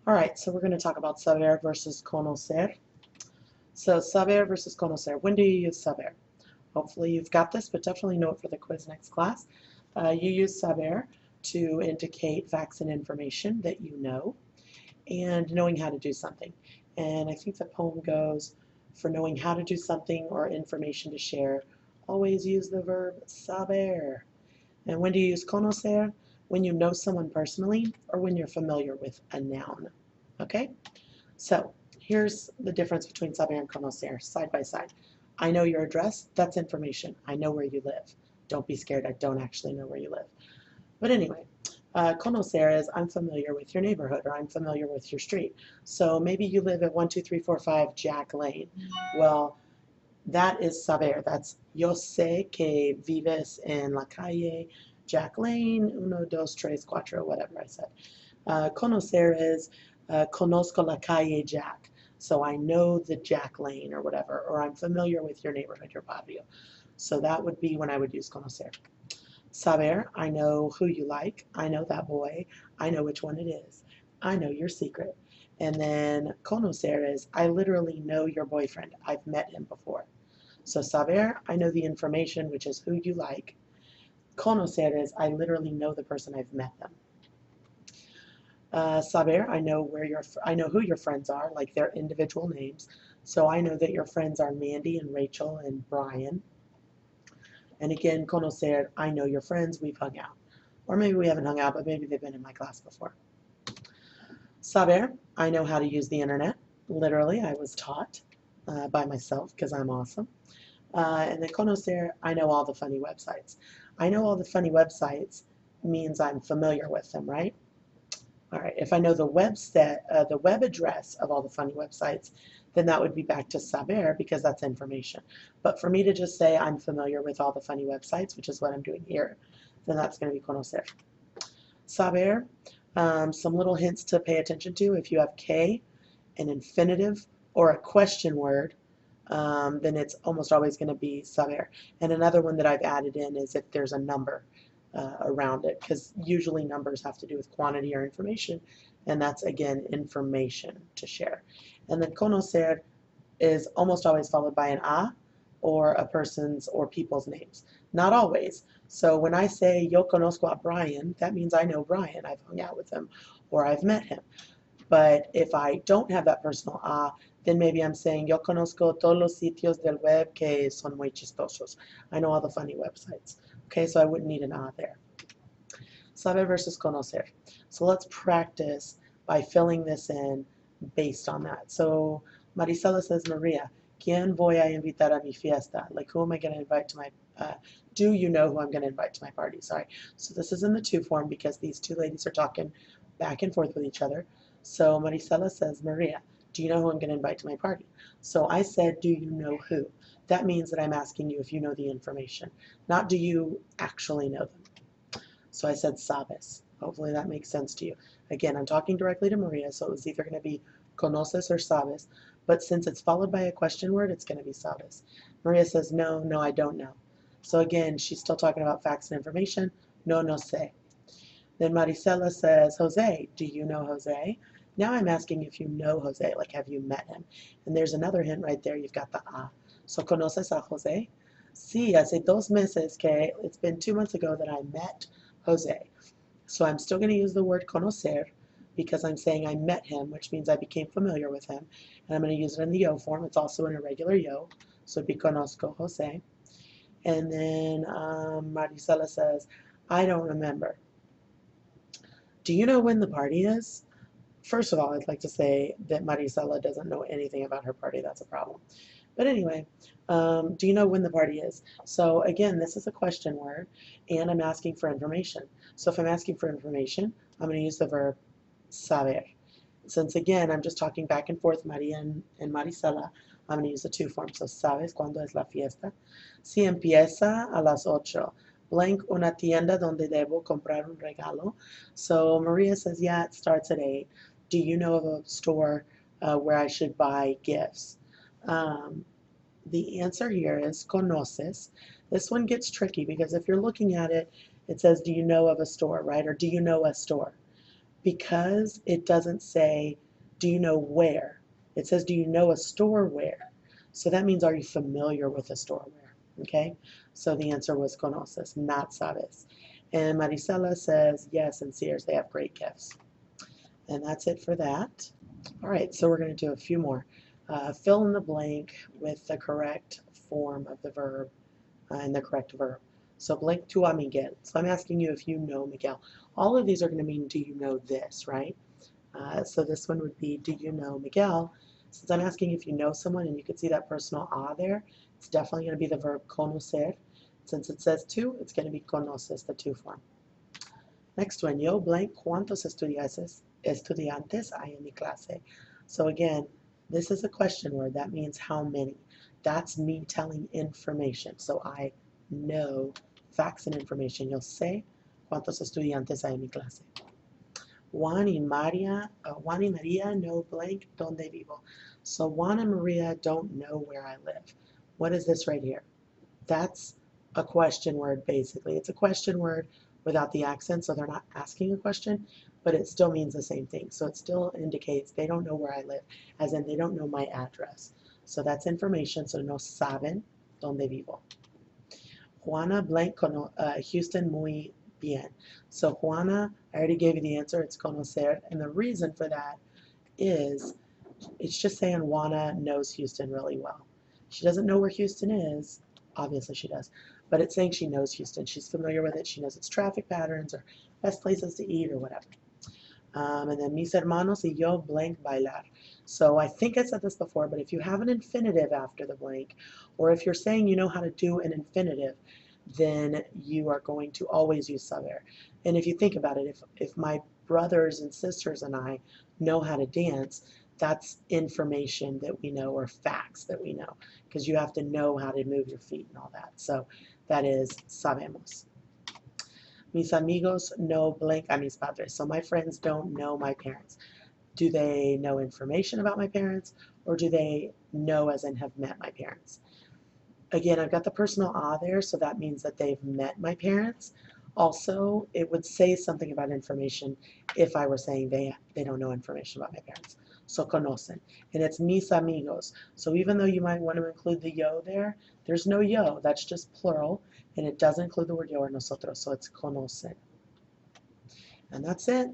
All right, so we're going to talk about saber versus conocer. So saber versus conocer. When do you use saber? Hopefully you've got this, but definitely know it for the quiz next class. You use saber to indicate facts and information that you know and knowing how to do something. And I think the poem goes, for knowing how to do something or information to share, always use the verb saber. And when do you use conocer? When you know someone personally or when you're familiar with a noun. Okay? So here's the difference between saber and conocer, side by side. I know your address, that's information. I know where you live. Don't be scared, I don't actually know where you live. But anyway, conocer is I'm familiar with your neighborhood or I'm familiar with your street. So maybe you live at 12345 Jack Lane. Well, that is saber. That's yo sé que vives en la calle Jack Lane, uno, dos, tres, cuatro, whatever I said. Conocer is conozco la calle Jack. So I know the Jack Lane or whatever, or I'm familiar with your neighborhood, your barrio. So that would be when I would use conocer. Saber, I know who you like. I know that boy. I know which one it is. I know your secret. And then conocer is I literally know your boyfriend. I've met him before. So saber, I know the information, which is who you like. Conocer is I literally know the person, I've met them. Saber, I know who your friends are, like their individual names. So I know that your friends are Mandy and Rachel and Brian. And again, conocer, I know your friends, we've hung out. Or maybe we haven't hung out, but maybe they've been in my class before. Saber, I know how to use the internet. Literally, I was taught by myself because I'm awesome. And then conocer, I know all the funny websites. I know all the funny websites means I'm familiar with them, right? All right, if I know the web address of all the funny websites, then that would be back to saber because that's information. But for me to just say I'm familiar with all the funny websites, which is what I'm doing here, then that's going to be conocer. Saber, some little hints to pay attention to. If you have que, an infinitive, or a question word, then it's almost always going to be saber. And another one that I've added in is if there's a number around it, because usually numbers have to do with quantity or information, and that's again information to share. And then conocer is almost always followed by an a or a person's or people's names. Not always. So when I say yo conozco a Brian, that means I know Brian. I've hung out with him or I've met him. But if I don't have that personal a, then maybe I'm saying yo conozco todos los sitios del web que son muy chistosos. I know all the funny websites. Okay, so I wouldn't need an a there. Saber versus conocer. So let's practice by filling this in based on that. So Marisela says, Maria, ¿quién voy a invitar a mi fiesta? Like, who am I going to invite to my, do you know who I'm going to invite to my party? Sorry. So this is in the to form because these two ladies are talking back and forth with each other. So Marisela says, Maria, do you know who I'm going to invite to my party? So I said, do you know who? That means that I'm asking you if you know the information, not do you actually know them. So I said sabes. Hopefully that makes sense to you. Again, I'm talking directly to Maria, so it was either going to be conoces or sabes, but since it's followed by a question word, it's going to be sabes. Maria says, no, no, I don't know. So again, she's still talking about facts and information. No, no sé. Then Maricela says, Jose, do you know Jose? Now I'm asking if you know Jose, like have you met him? And there's another hint right there, you've got the a. So, ¿conoces a Jose? Sí, hace 2 meses que, it's been 2 months ago that I met Jose. So I'm still going to use the word conocer because I'm saying I met him, which means I became familiar with him. And I'm going to use it in the yo form. It's also in a regular yo. So it'd be conozco Jose. And then Maricela says, I don't remember. Do you know when the party is? First of all, I'd like to say that Maricela doesn't know anything about her party. That's a problem. But anyway, do you know when the party is? So again, this is a question word, and I'm asking for information. So if I'm asking for information, I'm going to use the verb saber. Since again, I'm just talking back and forth, Maria and Maricela, I'm going to use the to form. So, ¿sabes cuándo es la fiesta? Si empieza a las 8. Blank una tienda donde debo comprar un regalo. So Maria says, yeah, it starts at 8. Do you know of a store where I should buy gifts? The answer here is conoces. This one gets tricky because if you're looking at it, it says, do you know of a store, right? Or do you know a store? because it doesn't say, do you know where? It says, do you know a store where? So that means, are you familiar with a store where? Okay, so the answer was conoces, not sabes. And Marisela says, yes, and Sears, they have great gifts. And that's it for that. All right, so we're going to do a few more. Fill in the blank with the correct form of the verb and the correct verb. So blank tu a Miguel. So I'm asking you if you know Miguel. All of these are going to mean, do you know this, right? So this one would be, do you know Miguel? Since I'm asking if you know someone and you can see that personal a there, it's definitely going to be the verb conocer. Since it says tu, it's going to be conoces, the tu form. Next one, yo blank cuántos estudiantes hay en mi clase. So again, this is a question word. That means how many. That's me telling information. So I know facts and information. Yo sé cuántos estudiantes hay en mi clase. Juan y Maria know blank donde vivo. So Juan and Maria don't know where I live. What is this right here? That's a question word basically. It's a question word without the accent, so they're not asking a question, but it still means the same thing. So it still indicates they don't know where I live, as in they don't know my address. So that's information, so no saben donde vivo. Juana blank Houston muy bien. So Juana, I already gave you the answer, it's conocer, and the reason for that is it's just saying Juana knows Houston really well. She doesn't know where Houston is, obviously she does, but it's saying she knows Houston. She's familiar with it, she knows its traffic patterns or best places to eat or whatever. And then mis hermanos y yo blank bailar. So I think I said this before, but if you have an infinitive after the blank, or if you're saying you know how to do an infinitive, then you are going to always use saber. And if you think about it, if my brothers and sisters and I know how to dance, that's information that we know or facts that we know, because you have to know how to move your feet and all that. So that is sabemos. Mis amigos no blank a mis padres. So my friends don't know my parents. Do they know information about my parents, or do they know as in have met my parents? Again, I've got the personal there, so that means that they've met my parents. Also, it would say something about information if I were saying they don't know information about my parents. So conocen. And it's mis amigos. So even though you might want to include the yo there, there's no yo. That's just plural, and it doesn't include the word yo or nosotros, so it's conocen. And that's it.